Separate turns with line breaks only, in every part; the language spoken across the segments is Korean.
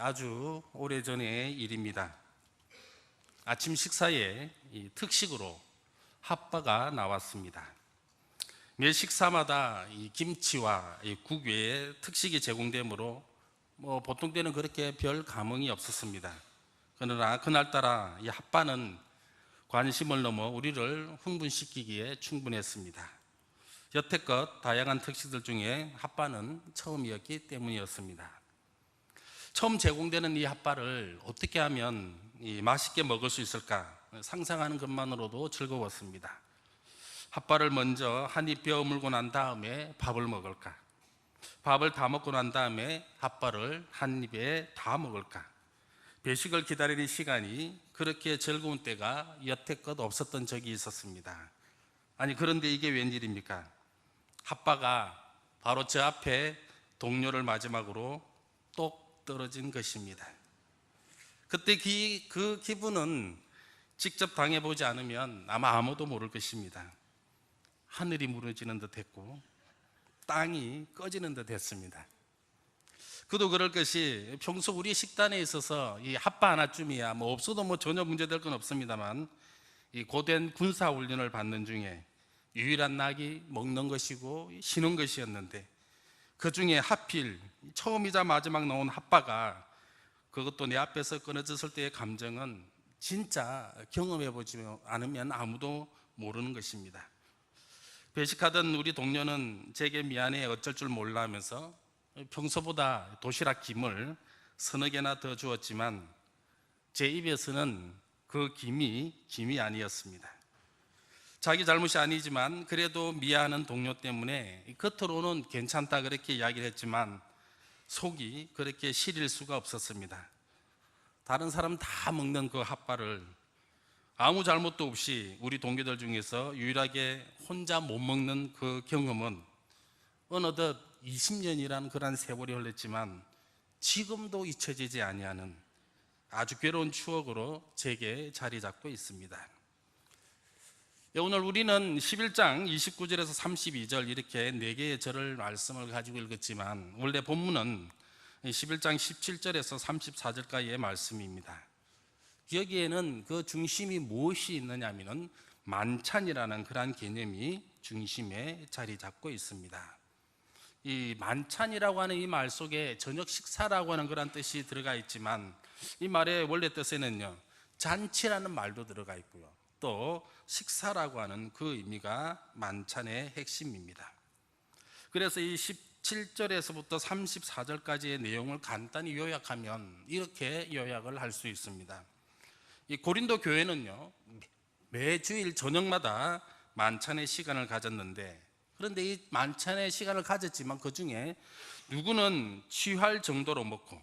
아주 오래전의 일입니다. 아침 식사에 이 특식으로 핫바가 나왔습니다. 매 식사마다 이 김치와 이 국 외에 특식이 제공되므로 보통 때는 그렇게 별 감흥이 없었습니다. 그러나 그날따라 이 핫바는 관심을 넘어 우리를 흥분시키기에 충분했습니다. 여태껏 다양한 특식들 중에 핫바는 처음이었기 때문이었습니다. 처음 제공되는 이 핫바를 어떻게 하면 맛있게 먹을 수 있을까 상상하는 것만으로도 즐거웠습니다. 핫바를 먼저 한 입 베어 물고 난 다음에 밥을 먹을까? 밥을 다 먹고 난 다음에 핫바를 한 입에 다 먹을까? 배식을 기다리는 시간이 그렇게 즐거운 때가 여태껏 없었던 적이 있었습니다. 아니, 그런데 이게 웬일입니까? 핫바가 바로 저 앞에 동료를 마지막으로 똑 떨어진 것입니다. 그때 그 기분은 직접 당해보지 않으면 아마 아무도 모를 것입니다. 하늘이 무너지는 듯 했고 땅이 꺼지는 듯 했습니다. 그도 그럴 것이 평소 우리 식단에 있어서 이 핫바 하나쯤이야 없어도 전혀 문제될 건 없습니다만, 이 고된 군사 훈련을 받는 중에 유일한 낙이 먹는 것이고 쉬는 것이었는데, 그 중에 하필 처음이자 마지막 나온 핫바가 그것도 내 앞에서 끊어졌을 때의 감정은 진짜 경험해보지 않으면 아무도 모르는 것입니다. 배식하던 우리 동료는 제게 미안해 어쩔 줄 몰라 하면서 평소보다 도시락 김을 서너 개나 더 주었지만 제 입에서는 그 김이 아니었습니다. 자기 잘못이 아니지만 그래도 미안한 동료 때문에 겉으로는 괜찮다 그렇게 이야기를 했지만 속이 그렇게 시릴 수가 없었습니다. 다른 사람 다 먹는 그 핫바를 아무 잘못도 없이 우리 동기들 중에서 유일하게 혼자 못 먹는 그 경험은 어느덧 20년이라는 그런 세월이 흘렀지만 지금도 잊혀지지 아니하는 아주 괴로운 추억으로 제게 자리 잡고 있습니다. 오늘 우리는 11장 29절에서 32절 이렇게 4개의 절을 말씀을 가지고 읽었지만 원래 본문은 11장 17절에서 34절까지의 말씀입니다. 여기에는 그 중심이 무엇이 있느냐면은 만찬이라는 그러한 개념이 중심에 자리 잡고 있습니다. 이 만찬이라고 하는 이 말 속에 저녁 식사라고 하는 그런 뜻이 들어가 있지만 이 말의 원래 뜻에는요 잔치라는 말도 들어가 있고요 또 식사라고 하는 그 의미가 만찬의 핵심입니다. 그래서 이 17절에서부터 34절까지의 내용을 간단히 요약하면 이렇게 요약을 할 수 있습니다. 이 고린도 교회는요 매주일 저녁마다 만찬의 시간을 가졌는데, 그런데 이 만찬의 시간을 가졌지만 그 중에 누구는 취할 정도로 먹고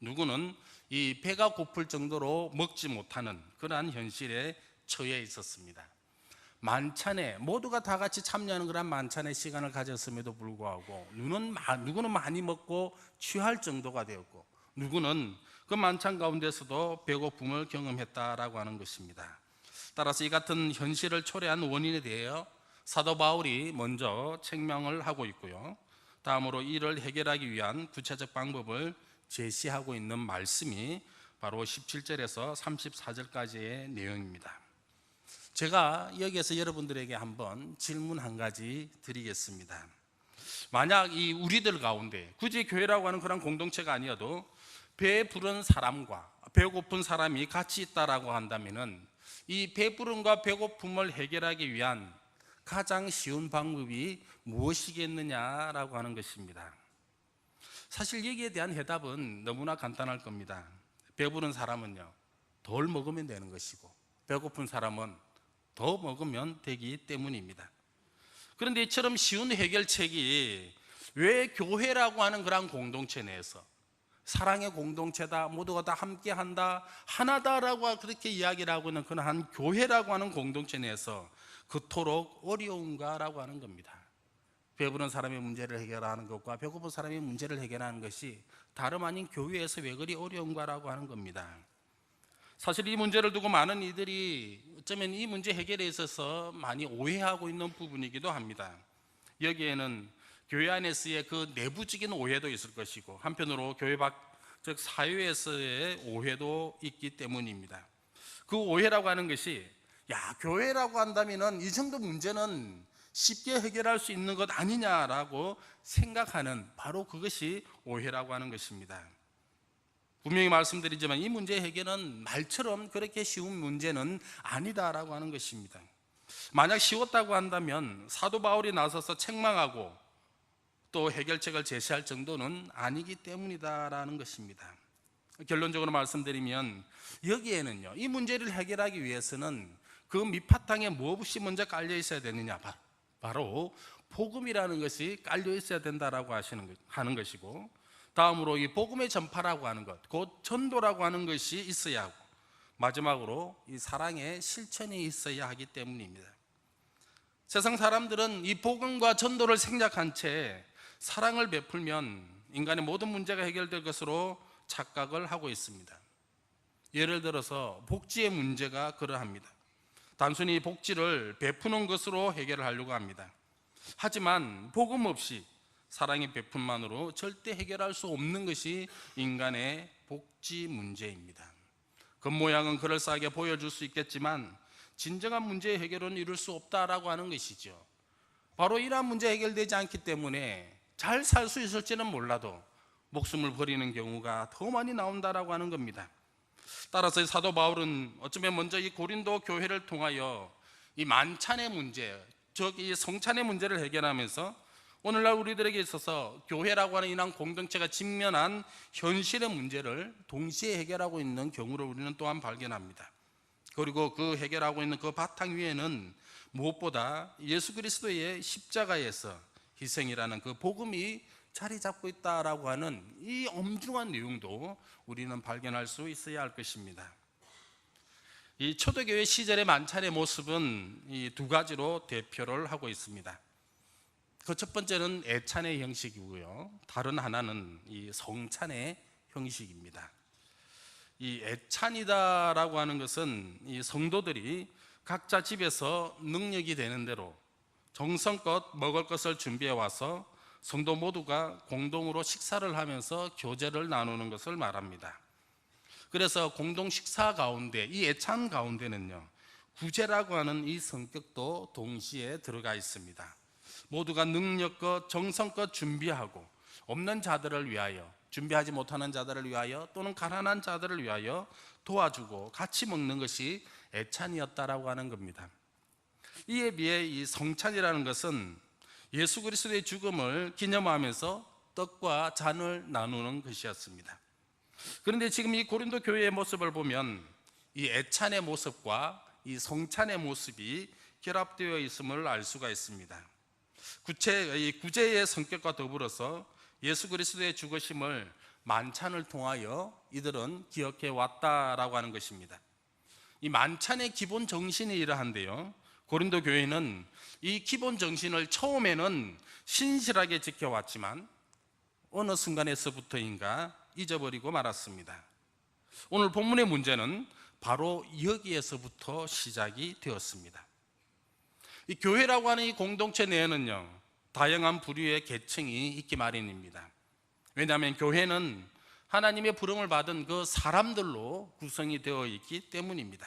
누구는 이 배가 고플 정도로 먹지 못하는 그러한 현실에 처해 있었습니다. 만찬에 모두가 다 같이 참여하는 그런 만찬의 시간을 가졌음에도 불구하고 누구는 많이 먹고 취할 정도가 되었고 누구는 그 만찬 가운데서도 배고픔을 경험했다라고 하는 것입니다. 따라서 이 같은 현실을 초래한 원인에 대해 사도 바울이 먼저 책명을 하고 있고요 다음으로 이를 해결하기 위한 구체적 방법을 제시하고 있는 말씀이 바로 17절에서 34절까지의 내용입니다. 제가 여기에서 여러분들에게 한번 질문 한 가지 드리겠습니다. 만약 이 우리들 가운데 굳이 교회라고 하는 그런 공동체가 아니어도 배 부른 사람과 배고픈 사람이 같이 있다라고 한다면은 이 배부름과 배고픔을 해결하기 위한 가장 쉬운 방법이 무엇이겠느냐라고 하는 것입니다. 사실 여기에 대한 해답은 너무나 간단할 겁니다. 배부른 사람은요 덜 먹으면 되는 것이고 배고픈 사람은 더 먹으면 되기 때문입니다. 그런데 이처럼 쉬운 해결책이 왜 교회라고 하는 그런 공동체 내에서 사랑의 공동체다, 모두가 다 함께한다, 하나다라고 그렇게 이야기를 하고 있는 그런 한 교회라고 하는 공동체 내에서 그토록 어려운가라고 하는 겁니다. 배부른 사람의 문제를 해결하는 것과 배고픈 사람의 문제를 해결하는 것이 다름 아닌 교회에서 왜 그리 어려운가라고 하는 겁니다. 사실 이 문제를 두고 많은 이들이 어쩌면 이 문제 해결에 있어서 많이 오해하고 있는 부분이기도 합니다. 여기에는 교회 안에서의 그 내부적인 오해도 있을 것이고 한편으로 교회 밖 즉 사회에서의 오해도 있기 때문입니다. 그 오해라고 하는 것이 교회라고 한다면은 이 정도 문제는 쉽게 해결할 수 있는 것 아니냐라고 생각하는 바로 그것이 오해라고 하는 것입니다. 분명히 말씀드리지만 이 문제 해결은 말처럼 그렇게 쉬운 문제는 아니다라고 하는 것입니다. 만약 쉬웠다고 한다면 사도 바울이 나서서 책망하고 또 해결책을 제시할 정도는 아니기 때문이다라는 것입니다. 결론적으로 말씀드리면 여기에는요, 이 문제를 해결하기 위해서는 그 밑바탕에 무엇이 먼저 깔려 있어야 되느냐, 바로 복음이라는 것이 깔려 있어야 된다라고 하는 것이고, 다음으로 이 복음의 전파라고 하는 것, 곧 전도라고 하는 것이 있어야 하고, 마지막으로 이 사랑의 실천이 있어야 하기 때문입니다. 세상 사람들은 이 복음과 전도를 생략한 채 사랑을 베풀면 인간의 모든 문제가 해결될 것으로 착각을 하고 있습니다. 예를 들어서 복지의 문제가 그러합니다. 단순히 복지를 베푸는 것으로 해결을 하려고 합니다. 하지만 복음 없이 사랑의 베품만으로 절대 해결할 수 없는 것이 인간의 복지 문제입니다. 겉모양은 그럴싸하게 보여줄 수 있겠지만 진정한 문제의 해결은 이룰 수 없다라고 하는 것이죠. 바로 이러한 문제 해결되지 않기 때문에 잘 살 수 있을지는 몰라도 목숨을 버리는 경우가 더 많이 나온다라고 하는 겁니다. 따라서 사도 바울은 어쩌면 먼저 이 고린도 교회를 통하여 이 만찬의 문제, 즉 이 성찬의 문제를 해결하면서 오늘날 우리들에게 있어서 교회라고 하는 이런 공동체가 직면한 현실의 문제를 동시에 해결하고 있는 경우를 우리는 또한 발견합니다. 그리고 그 해결하고 있는 그 바탕 위에는 무엇보다 예수 그리스도의 십자가에서 희생이라는 그 복음이 자리 잡고 있다라고 하는 이 엄중한 내용도 우리는 발견할 수 있어야 할 것입니다. 이 초대교회 시절의 만찬의 모습은 이 두 가지로 대표를 하고 있습니다. 그 첫 번째는 애찬의 형식이고요, 다른 하나는 이 성찬의 형식입니다. 이 애찬이다라고 하는 것은 이 성도들이 각자 집에서 능력이 되는 대로 정성껏 먹을 것을 준비해 와서 성도 모두가 공동으로 식사를 하면서 교제를 나누는 것을 말합니다. 그래서 공동 식사 가운데, 이 애찬 가운데는요, 구제라고 하는 이 성격도 동시에 들어가 있습니다. 모두가 능력껏 정성껏 준비하고 없는 자들을 위하여, 준비하지 못하는 자들을 위하여 또는 가난한 자들을 위하여 도와주고 같이 먹는 것이 애찬이었다라고 하는 겁니다. 이에 비해 이 성찬이라는 것은 예수 그리스도의 죽음을 기념하면서 떡과 잔을 나누는 것이었습니다. 그런데 지금 이 고린도 교회의 모습을 보면 이 애찬의 모습과 이 성찬의 모습이 결합되어 있음을 알 수가 있습니다. 구제의 성격과 더불어서 예수 그리스도의 죽으심을 만찬을 통하여 이들은 기억해 왔다라고 하는 것입니다. 이 만찬의 기본 정신이 이러한데요, 고린도 교회는 이 기본 정신을 처음에는 신실하게 지켜왔지만 어느 순간에서부터인가 잊어버리고 말았습니다. 오늘 본문의 문제는 바로 여기에서부터 시작이 되었습니다. 이 교회라고 하는 이 공동체 내에는요, 다양한 부류의 계층이 있기 마련입니다. 왜냐하면 교회는 하나님의 부름을 받은 그 사람들로 구성이 되어 있기 때문입니다.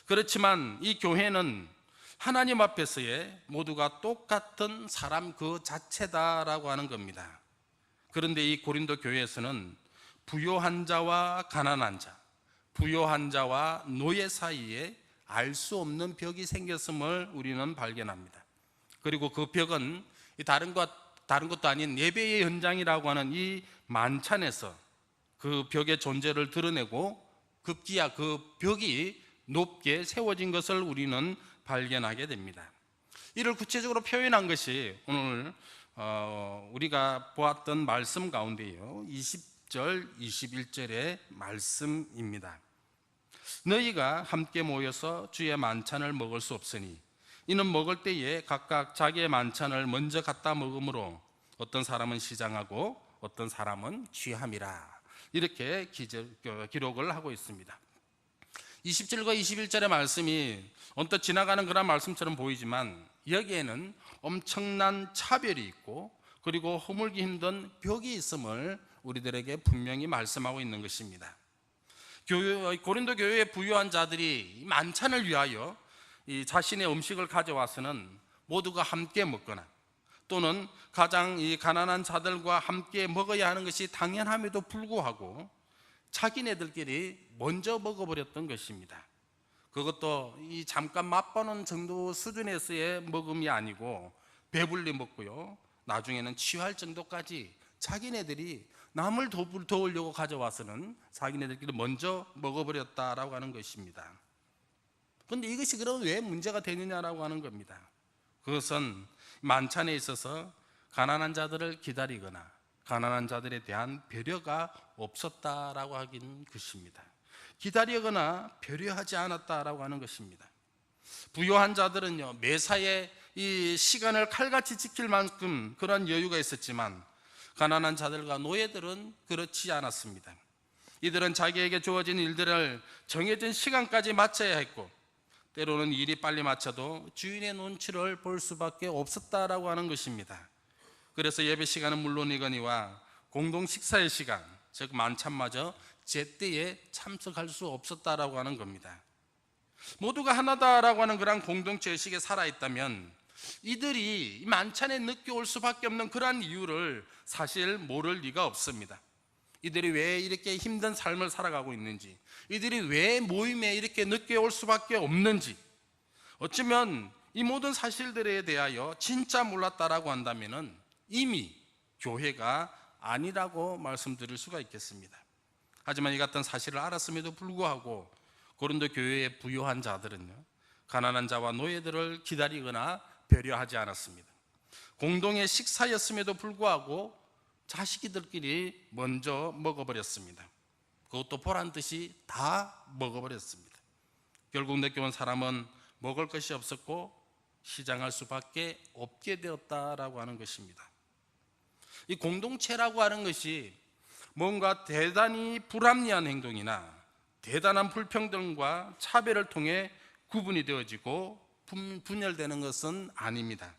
그렇지만 이 교회는 하나님 앞에서의 모두가 똑같은 사람 그 자체다라고 하는 겁니다. 그런데 이 고린도 교회에서는 부요한 자와 가난한 자, 부요한 자와 노예 사이에 알 수 없는 벽이 생겼음을 우리는 발견합니다. 그리고 그 벽은 다른 것도 아닌 예배의 현장이라고 하는 이 만찬에서 그 벽의 존재를 드러내고 급기야 그 벽이 높게 세워진 것을 우리는 발견하게 됩니다. 이를 구체적으로 표현한 것이 오늘 우리가 보았던 말씀 가운데요, 20절, 21절의 말씀입니다. 너희가 함께 모여서 주의 만찬을 먹을 수 없으니 이는 먹을 때에 각각 자기의 만찬을 먼저 갖다 먹으므로 어떤 사람은 시장하고 어떤 사람은 취함이라, 이렇게 기록을 하고 있습니다. 20절과 21절의 말씀이 언뜻 지나가는 그런 말씀처럼 보이지만 여기에는 엄청난 차별이 있고 그리고 허물기 힘든 벽이 있음을 우리들에게 분명히 말씀하고 있는 것입니다. 고린도 교회의 부유한 자들이 만찬을 위하여 이 자신의 음식을 가져와서는 모두가 함께 먹거나 또는 가장 이 가난한 자들과 함께 먹어야 하는 것이 당연함에도 불구하고 자기네들끼리 먼저 먹어버렸던 것입니다. 그것도 이 잠깐 맛보는 정도 수준에서의 먹음이 아니고 배불리 먹고요, 나중에는 취할 정도까지 자기네들이 남을 도우려고 가져와서는 자기네들끼리 먼저 먹어버렸다라고 하는 것입니다. 그런데 이것이 그럼 왜 문제가 되느냐라고 하는 겁니다. 그것은 만찬에 있어서 가난한 자들을 기다리거나 가난한 자들에 대한 배려가 없었다라고 하긴 것입니다. 기다리거나 배려하지 않았다라고 하는 것입니다. 부유한 자들은요, 매사에 이 시간을 칼같이 지킬 만큼 그런 여유가 있었지만 가난한 자들과 노예들은 그렇지 않았습니다. 이들은 자기에게 주어진 일들을 정해진 시간까지 마쳐야 했고 때로는 일이 빨리 마쳐도 주인의 눈치를 볼 수밖에 없었다라고 하는 것입니다. 그래서 예배 시간은 물론이거니와 공동 식사의 시간, 즉 만찬마저 제때에 참석할 수 없었다라고 하는 겁니다. 모두가 하나다라고 하는 그런 공동체 의식에 살아있다면 이들이 만찬에 늦게 올 수밖에 없는 그러한 이유를 사실 모를 리가 없습니다. 이들이 왜 이렇게 힘든 삶을 살아가고 있는지, 이들이 왜 모임에 이렇게 늦게 올 수밖에 없는지, 어쩌면 이 모든 사실들에 대하여 진짜 몰랐다라고 한다면 이미 교회가 아니라고 말씀드릴 수가 있겠습니다. 하지만 이 같은 사실을 알았음에도 불구하고 고린도 교회의 부유한 자들은요, 가난한 자와 노예들을 기다리거나 배려하지 않았습니다. 공동의 식사였음에도 불구하고 자식이들끼리 먼저 먹어버렸습니다. 그것도 보란 듯이 다 먹어버렸습니다. 결국 느껴온 사람은 먹을 것이 없었고 시장할 수밖에 없게 되었다라고 하는 것입니다. 이 공동체라고 하는 것이 뭔가 대단히 불합리한 행동이나 대단한 불평등과 차별을 통해 구분이 되어지고 분열되는 것은 아닙니다.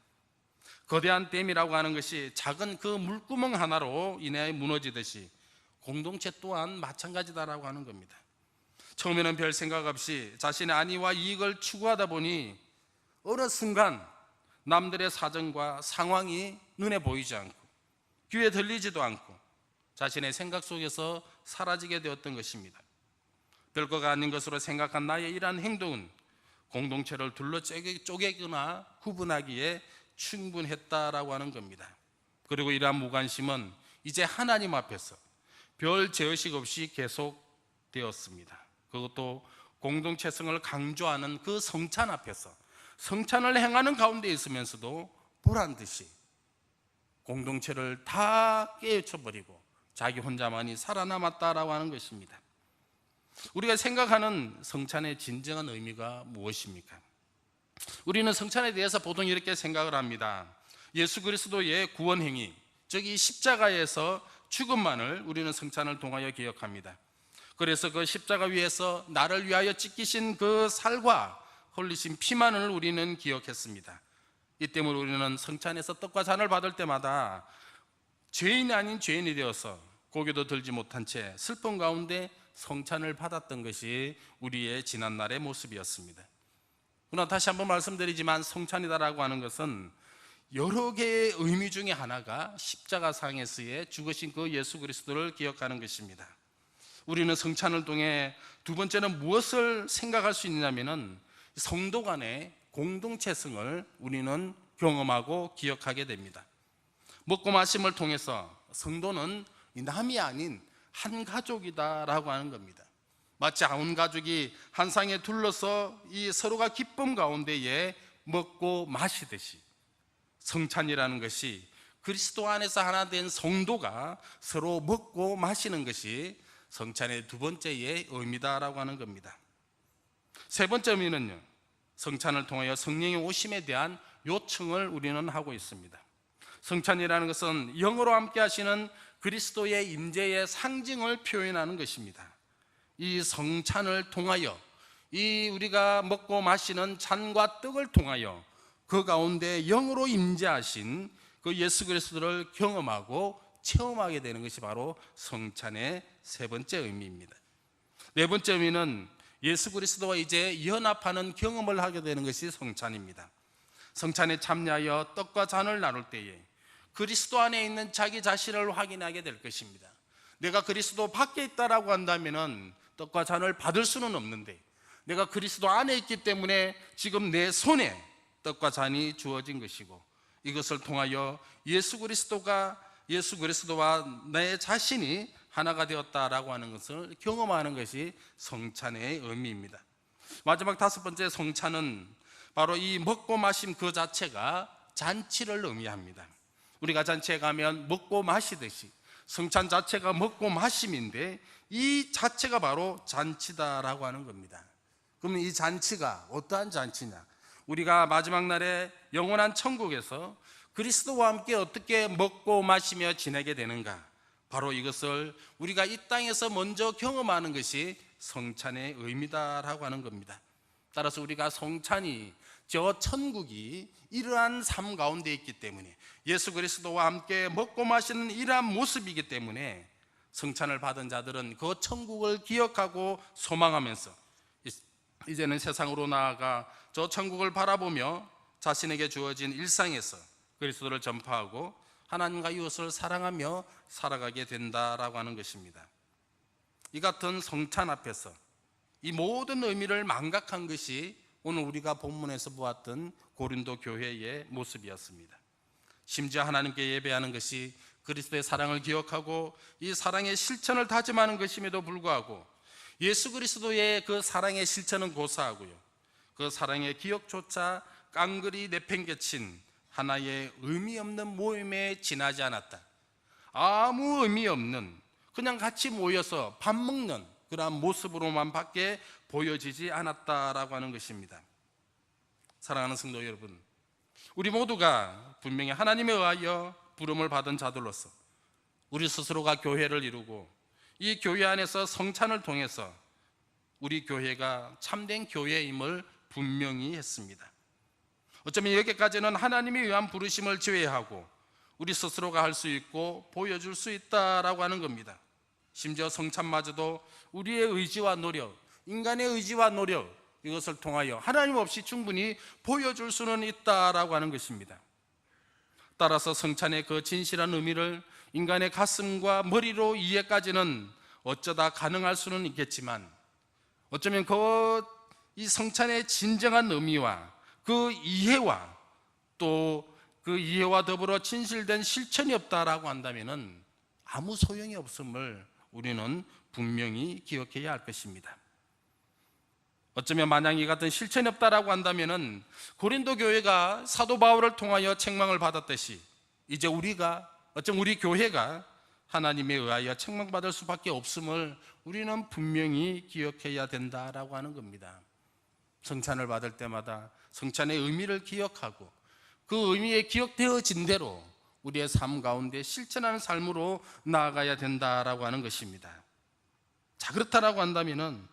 거대한 댐이라고 하는 것이 작은 그 물구멍 하나로 인해 무너지듯이 공동체 또한 마찬가지다라고 하는 겁니다. 처음에는 별 생각 없이 자신의 안위와 이익을 추구하다 보니 어느 순간 남들의 사정과 상황이 눈에 보이지 않고 귀에 들리지도 않고 자신의 생각 속에서 사라지게 되었던 것입니다. 별거가 아닌 것으로 생각한 나의 이러한 행동은 공동체를 둘러 쪼개거나 구분하기에 충분했다라고 하는 겁니다. 그리고 이러한 무관심은 이제 하나님 앞에서 별 제의식 없이 계속되었습니다. 그것도 공동체성을 강조하는 그 성찬 앞에서 성찬을 행하는 가운데 있으면서도 보란듯이 공동체를 다 깨우쳐버리고 자기 혼자만이 살아남았다라고 하는 것입니다. 우리가 생각하는 성찬의 진정한 의미가 무엇입니까? 우리는 성찬에 대해서 보통 이렇게 생각을 합니다. 예수 그리스도의 구원 행위, 즉 이 십자가에서 죽음만을 우리는 성찬을 통하여 기억합니다. 그래서 그 십자가 위에서 나를 위하여 찢기신 그 살과 흘리신 피만을 우리는 기억했습니다. 이 때문에 우리는 성찬에서 떡과 잔을 받을 때마다 죄인이 아닌 죄인이 되어서 고개도 들지 못한 채 슬픔 가운데 성찬을 받았던 것이 우리의 지난날의 모습이었습니다. 그러나 다시 한번 말씀드리지만 성찬이다라고 하는 것은 여러 개의 의미 중에 하나가 십자가상에서의 죽으신 그 예수 그리스도를 기억하는 것입니다. 우리는 성찬을 통해 두 번째는 무엇을 생각할 수 있느냐면은 성도 간의 공동체성을 우리는 경험하고 기억하게 됩니다. 먹고 마심을 통해서 성도는 남이 아닌 한 가족이다라고 하는 겁니다. 마치 온 가족이 한 상에 둘러서 이 서로가 기쁨 가운데에 먹고 마시듯이 성찬이라는 것이 그리스도 안에서 하나 된 성도가 서로 먹고 마시는 것이 성찬의 두 번째의 의미다라고 하는 겁니다. 세 번째 의미는요, 성찬을 통하여 성령의 오심에 대한 요청을 우리는 하고 있습니다. 성찬이라는 것은 영으로 함께 하시는 그리스도의 임재의 상징을 표현하는 것입니다. 이 성찬을 통하여 이 우리가 먹고 마시는 잔과 떡을 통하여 그 가운데 영으로 임재하신 그 예수 그리스도를 경험하고 체험하게 되는 것이 바로 성찬의 세 번째 의미입니다. 네 번째 의미는 예수 그리스도와 이제 연합하는 경험을 하게 되는 것이 성찬입니다. 성찬에 참여하여 떡과 잔을 나눌 때에 그리스도 안에 있는 자기 자신을 확인하게 될 것입니다. 내가 그리스도 밖에 있다라고 한다면 떡과 잔을 받을 수는 없는데, 내가 그리스도 안에 있기 때문에 지금 내 손에 떡과 잔이 주어진 것이고, 이것을 통하여 예수 그리스도와 내 자신이 하나가 되었다라고 하는 것을 경험하는 것이 성찬의 의미입니다. 마지막 다섯 번째 성찬은 바로 이 먹고 마심 그 자체가 잔치를 의미합니다. 우리가 잔치에 가면 먹고 마시듯이 성찬 자체가 먹고 마심인데, 이 자체가 바로 잔치다라고 하는 겁니다. 그러면 이 잔치가 어떠한 잔치냐? 우리가 마지막 날에 영원한 천국에서 그리스도와 함께 어떻게 먹고 마시며 지내게 되는가? 바로 이것을 우리가 이 땅에서 먼저 경험하는 것이 성찬의 의미다라고 하는 겁니다. 따라서 우리가 성찬이 저 천국이 이러한 삶 가운데 있기 때문에, 예수 그리스도와 함께 먹고 마시는 이러한 모습이기 때문에 성찬을 받은 자들은 그 천국을 기억하고 소망하면서 이제는 세상으로 나아가 저 천국을 바라보며 자신에게 주어진 일상에서 그리스도를 전파하고 하나님과 이웃을 사랑하며 살아가게 된다라고 하는 것입니다. 이 같은 성찬 앞에서 이 모든 의미를 망각한 것이 오늘 우리가 본문에서 보았던 고린도 교회의 모습이었습니다. 심지어 하나님께 예배하는 것이 그리스도의 사랑을 기억하고 이 사랑의 실천을 다짐하는 것임에도 불구하고, 예수 그리스도의 그 사랑의 실천은 고사하고요, 그 사랑의 기억조차 깡그리 내팽개친 하나의 의미 없는 모임에 지나지 않았다. 아무 의미 없는, 그냥 같이 모여서 밥 먹는 그러한 모습으로만 밖에 보여지지 않았다라고 하는 것입니다. 사랑하는 성도 여러분, 우리 모두가 분명히 하나님에 의하여 부름을 받은 자들로서 우리 스스로가 교회를 이루고 이 교회 안에서 성찬을 통해서 우리 교회가 참된 교회임을 분명히 했습니다. 어쩌면 여기까지는 하나님에 의한 부르심을 제외하고 우리 스스로가 할 수 있고 보여줄 수 있다라고 하는 겁니다. 심지어 성찬마저도 우리의 의지와 노력, 인간의 의지와 노력, 이것을 통하여 하나님 없이 충분히 보여줄 수는 있다라고 하는 것입니다. 따라서 성찬의 그 진실한 의미를 인간의 가슴과 머리로 이해까지는 어쩌다 가능할 수는 있겠지만, 어쩌면 이 성찬의 진정한 의미와 그 이해와 또 그 이해와 더불어 진실된 실천이 없다라고 한다면 아무 소용이 없음을 우리는 분명히 기억해야 할 것입니다. 어쩌면 만약 이 같은 실천이 없다라고 한다면 고린도 교회가 사도 바울을 통하여 책망을 받았듯이 이제 우리 교회가 하나님에 의하여 책망받을 수밖에 없음을 우리는 분명히 기억해야 된다라고 하는 겁니다. 성찬을 받을 때마다 성찬의 의미를 기억하고 그 의미에 기억되어진 대로 우리의 삶 가운데 실천하는 삶으로 나아가야 된다라고 하는 것입니다. 자, 그렇다라고 한다면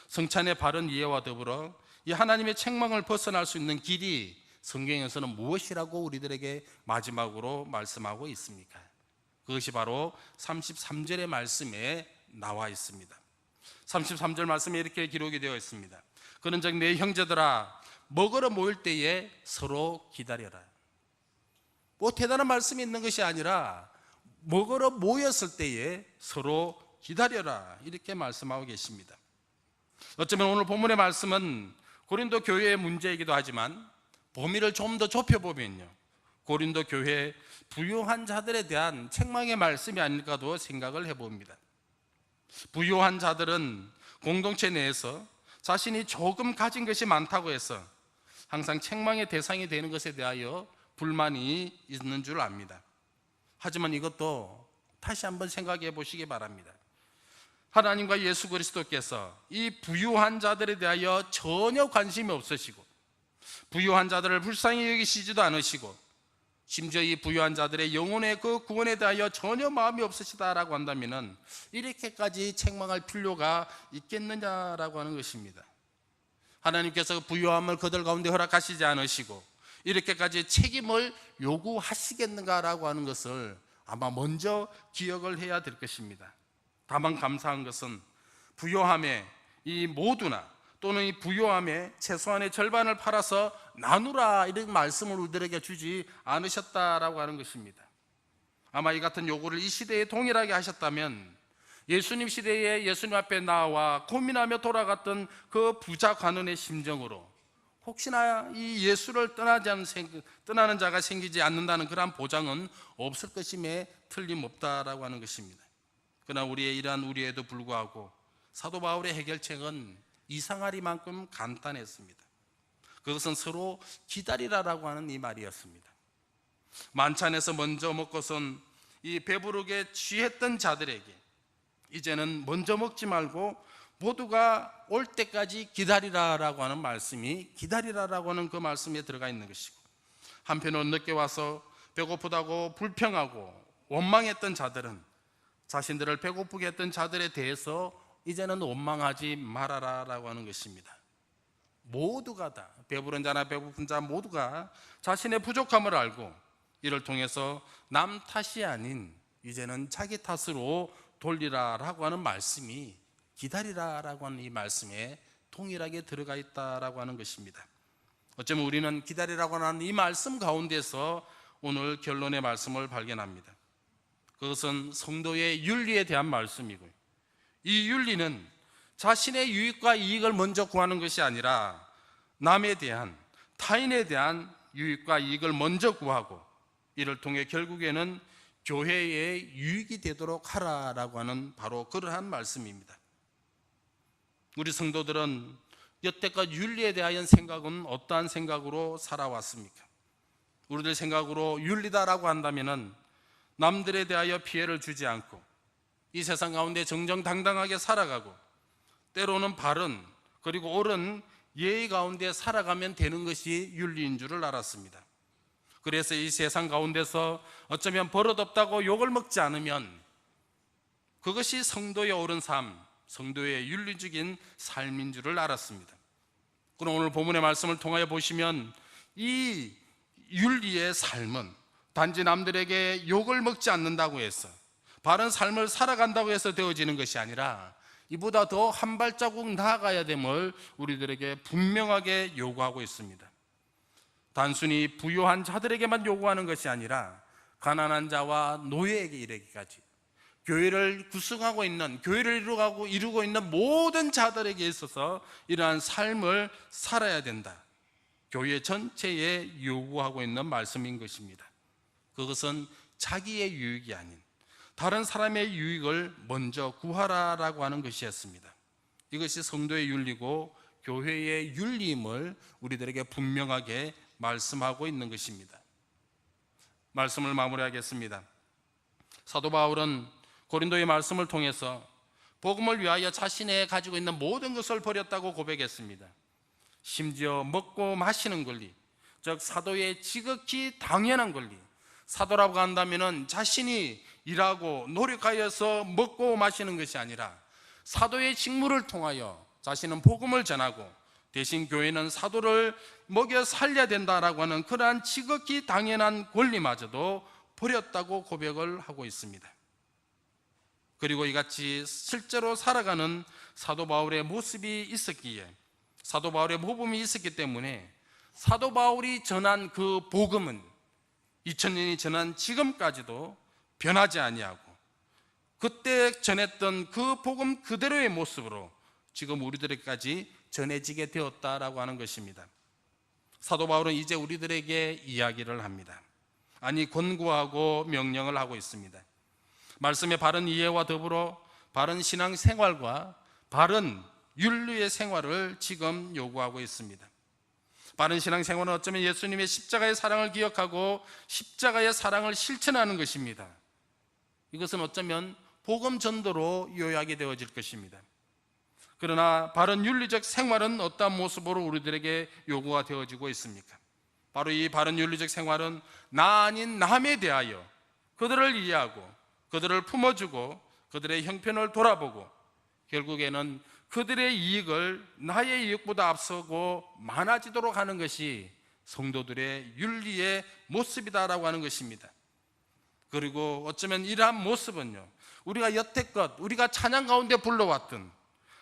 성찬의 바른 이해와 더불어 이 하나님의 책망을 벗어날 수 있는 길이 성경에서는 무엇이라고 우리들에게 마지막으로 말씀하고 있습니까? 그것이 바로 33절의 말씀에 나와 있습니다. 33절 말씀에 이렇게 기록이 되어 있습니다. 그런즉 내 형제들아, 먹으러 모일 때에 서로 기다려라. 뭐 대단한 말씀이 있는 것이 아니라 먹으러 모였을 때에 서로 기다려라, 이렇게 말씀하고 계십니다. 어쩌면 오늘 본문의 말씀은 고린도 교회의 문제이기도 하지만 범위를 좀 더 좁혀보면요, 고린도 교회 부유한 자들에 대한 책망의 말씀이 아닐까도 생각을 해봅니다. 부유한 자들은 공동체 내에서 자신이 조금 가진 것이 많다고 해서 항상 책망의 대상이 되는 것에 대하여 불만이 있는 줄 압니다. 하지만 이것도 다시 한번 생각해 보시기 바랍니다. 하나님과 예수 그리스도께서 이 부유한 자들에 대하여 전혀 관심이 없으시고 부유한 자들을 불쌍히 여기시지도 않으시고 심지어 이 부유한 자들의 영혼의 그 구원에 대하여 전혀 마음이 없으시다라고 한다면 이렇게까지 책망할 필요가 있겠느냐라고 하는 것입니다. 하나님께서 부유함을 그들 가운데 허락하시지 않으시고 이렇게까지 책임을 요구하시겠는가라고 하는 것을 아마 먼저 기억을 해야 될 것입니다. 다만 감사한 것은 부요함에 이 모두나 또는 이 부요함의 최소한의 절반을 팔아서 나누라 이런 말씀을 우리들에게 주지 않으셨다라고 하는 것입니다. 아마 이 같은 요구를 이 시대에 동일하게 하셨다면 예수님 시대에 예수님 앞에 나와 고민하며 돌아갔던 그 부자 관원의 심정으로 혹시나 이 예수를 떠나는 자가 생기지 않는다는 그러한 보장은 없을 것임에 틀림없다라고 하는 것입니다. 그러나 우리의 이러한 우리에도 불구하고 사도 바울의 해결책은 이상하리만큼 간단했습니다. 그것은 서로 기다리라라고 하는 이 말이었습니다. 만찬에서 먼저 먹고선 이 배부르게 취했던 자들에게 이제는 먼저 먹지 말고 모두가 올 때까지 기다리라라고 하는 말씀이 기다리라라고 하는 그 말씀에 들어가 있는 것이고, 한편으로 늦게 와서 배고프다고 불평하고 원망했던 자들은 자신들을 배고프게 했던 자들에 대해서 이제는 원망하지 말아라라고 하는 것입니다. 모두가 다 배부른 자나 배고픈 자 모두가 자신의 부족함을 알고 이를 통해서 남 탓이 아닌 이제는 자기 탓으로 돌리라라고 하는 말씀이 기다리라라고 하는 이 말씀에 동일하게 들어가 있다라고 하는 것입니다. 어쩌면 우리는 기다리라고 하는 이 말씀 가운데서 오늘 결론의 말씀을 발견합니다. 그것은 성도의 윤리에 대한 말씀이고요, 이 윤리는 자신의 유익과 이익을 먼저 구하는 것이 아니라 남에 대한, 타인에 대한 유익과 이익을 먼저 구하고 이를 통해 결국에는 교회의 유익이 되도록 하라라고 하는 바로 그러한 말씀입니다. 우리 성도들은 여태껏 윤리에 대한 생각은 어떠한 생각으로 살아왔습니까? 우리들 생각으로 윤리다라고 한다면 남들에 대하여 피해를 주지 않고 이 세상 가운데 정정당당하게 살아가고 때로는 바른 그리고 옳은 예의 가운데 살아가면 되는 것이 윤리인 줄을 알았습니다. 그래서 이 세상 가운데서 어쩌면 버릇없다고 욕을 먹지 않으면 그것이 성도의 옳은 삶, 성도의 윤리적인 삶인 줄을 알았습니다. 그럼 오늘 본문의 말씀을 통하여 보시면 이 윤리의 삶은 단지 남들에게 욕을 먹지 않는다고 해서 바른 삶을 살아간다고 해서 되어지는 것이 아니라 이보다 더 한 발자국 나아가야 됨을 우리들에게 분명하게 요구하고 있습니다. 단순히 부유한 자들에게만 요구하는 것이 아니라 가난한 자와 노예에게 이르기까지 교회를 구성하고 있는, 교회를 이루고 있는 모든 자들에게 있어서 이러한 삶을 살아야 된다, 교회 전체에 요구하고 있는 말씀인 것입니다. 그것은 자기의 유익이 아닌 다른 사람의 유익을 먼저 구하라라고 하는 것이었습니다. 이것이 성도의 윤리고 교회의 윤리임을 우리들에게 분명하게 말씀하고 있는 것입니다. 말씀을 마무리하겠습니다. 사도 바울은 고린도의 말씀을 통해서 복음을 위하여 자신의 가지고 있는 모든 것을 버렸다고 고백했습니다. 심지어 먹고 마시는 권리, 즉 사도의 지극히 당연한 권리, 사도라고 한다면 자신이 일하고 노력하여서 먹고 마시는 것이 아니라 사도의 직무를 통하여 자신은 복음을 전하고 대신 교회는 사도를 먹여 살려야 된다라고 하는 그러한 지극히 당연한 권리마저도 버렸다고 고백을 하고 있습니다. 그리고 이같이 실제로 살아가는 사도 바울의 모습이 있었기에, 사도 바울의 모범이 있었기 때문에 사도 바울이 전한 그 복음은 2000년이 지난 지금까지도 변하지 아니하고 그때 전했던 그 복음 그대로의 모습으로 지금 우리들에게까지 전해지게 되었다라고 하는 것입니다. 사도 바울은 이제 우리들에게 이야기를 합니다. 아니, 권고하고 명령을 하고 있습니다. 말씀의 바른 이해와 더불어 바른 신앙 생활과 바른 윤리의 생활을 지금 요구하고 있습니다. 바른 신앙 생활은 어쩌면 예수님의 십자가의 사랑을 기억하고 십자가의 사랑을 실천하는 것입니다. 이것은 어쩌면 복음 전도로 요약이 되어질 것입니다. 그러나 바른 윤리적 생활은 어떠한 모습으로 우리들에게 요구가 되어지고 있습니까? 바로 이 바른 윤리적 생활은 나 아닌 남에 대하여 그들을 이해하고 그들을 품어주고 그들의 형편을 돌아보고 결국에는 그들의 이익을 나의 이익보다 앞서고 많아지도록 하는 것이 성도들의 윤리의 모습이다라고 하는 것입니다. 그리고 어쩌면 이러한 모습은요, 우리가 여태껏 우리가 찬양 가운데 불러왔던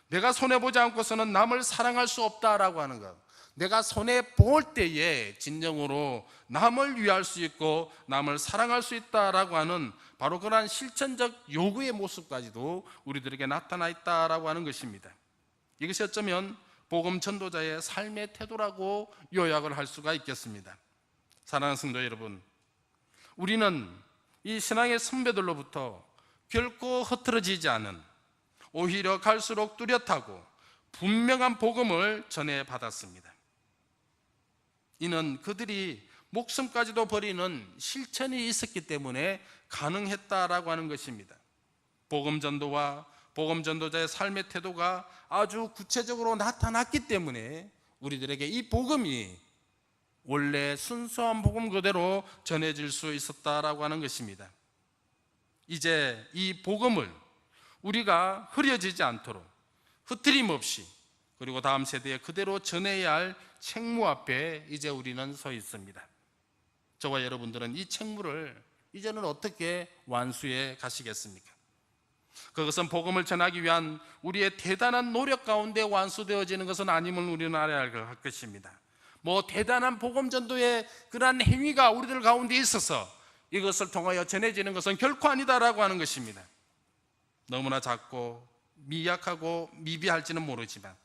내가 손해보지 않고서는 남을 사랑할 수 없다라고 하는 것, 내가 손해볼 때에 진정으로 남을 위할 수 있고 남을 사랑할 수 있다라고 하는 바로 그러한 실천적 요구의 모습까지도 우리들에게 나타나 있다라고 하는 것입니다. 이것이 어쩌면 복음 전도자의 삶의 태도라고 요약을 할 수가 있겠습니다. 사랑하는 성도 여러분, 우리는 이 신앙의 선배들로부터 결코 흐트러지지 않은, 오히려 갈수록 뚜렷하고 분명한 복음을 전해받았습니다. 이는 그들이 목숨까지도 버리는 실천이 있었기 때문에 가능했다라고 하는 것입니다. 복음 전도와 복음 전도자의 삶의 태도가 아주 구체적으로 나타났기 때문에 우리들에게 이 복음이 원래 순수한 복음 그대로 전해질 수 있었다라고 하는 것입니다. 이제 이 복음을 우리가 흐려지지 않도록 흐트림 없이, 그리고 다음 세대에 그대로 전해야 할 책무 앞에 이제 우리는 서 있습니다. 저와 여러분들은 이 책무를 이제는 어떻게 완수해 가시겠습니까? 그것은 복음을 전하기 위한 우리의 대단한 노력 가운데 완수되어지는 것은 아님을 우리는 알아야 할 것입니다. 대단한 복음 전도의 그러한 행위가 우리들 가운데 있어서 이것을 통하여 전해지는 것은 결코 아니다라고 하는 것입니다. 너무나 작고 미약하고 미비할지는 모르지만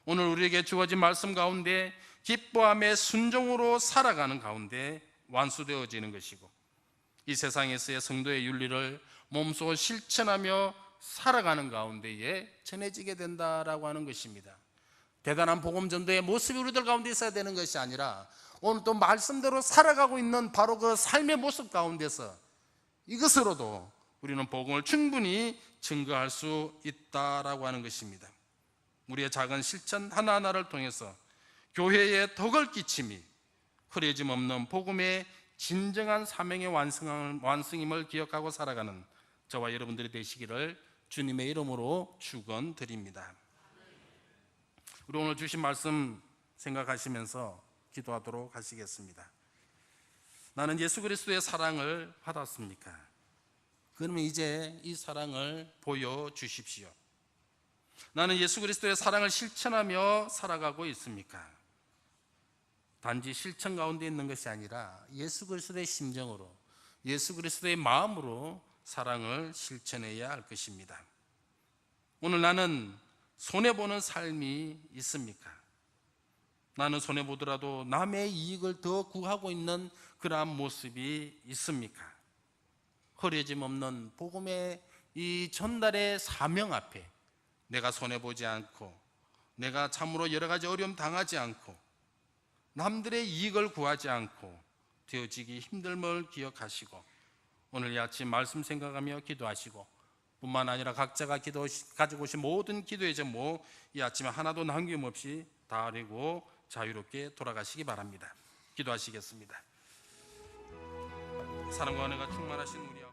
오늘 우리에게 주어진 말씀 가운데 기뻐함의 순종으로 살아가는 가운데 완수되어지는 것이고, 이 세상에서의 성도의 윤리를 몸소 실천하며 살아가는 가운데에 전해지게 된다라고 하는 것입니다. 대단한 복음 전도의 모습이 우리들 가운데 있어야 되는 것이 아니라 오늘 또 말씀대로 살아가고 있는 바로 그 삶의 모습 가운데서 이것으로도 우리는 복음을 충분히 증거할 수 있다라고 하는 것입니다. 우리의 작은 실천 하나하나를 통해서 교회에 덕을 끼침이 흐려짐 없는 복음의 진정한 사명의 완성임을 기억하고 살아가는 저와 여러분들이 되시기를 주님의 이름으로 축원드립니다. 우리 오늘 주신 말씀 생각하시면서 기도하도록 하시겠습니다. 나는 예수 그리스도의 사랑을 받았습니까? 그러면 이제 이 사랑을 보여주십시오. 나는 예수 그리스도의 사랑을 실천하며 살아가고 있습니까? 단지 실천 가운데 있는 것이 아니라 예수 그리스도의 심정으로, 예수 그리스도의 마음으로 사랑을 실천해야 할 것입니다. 오늘 나는 손해보는 삶이 있습니까? 나는 손해보더라도 남의 이익을 더 구하고 있는 그러한 모습이 있습니까? 흐려짐 없는 복음의 이 전달의 사명 앞에 내가 손해보지 않고, 내가 참으로 여러 가지 어려움 당하지 않고, 남들의 이익을 구하지 않고 되어지기 힘듦을 기억하시고, 오늘 이 아침 말씀 생각하며 기도하시고, 뿐만 아니라 각자가 가지고 오신 모든 기도의 제목 이 아침에 하나도 남김없이 다 하려고 자유롭게 돌아가시기 바랍니다. 기도하시겠습니다. 사랑과 은혜가 충만하신 우리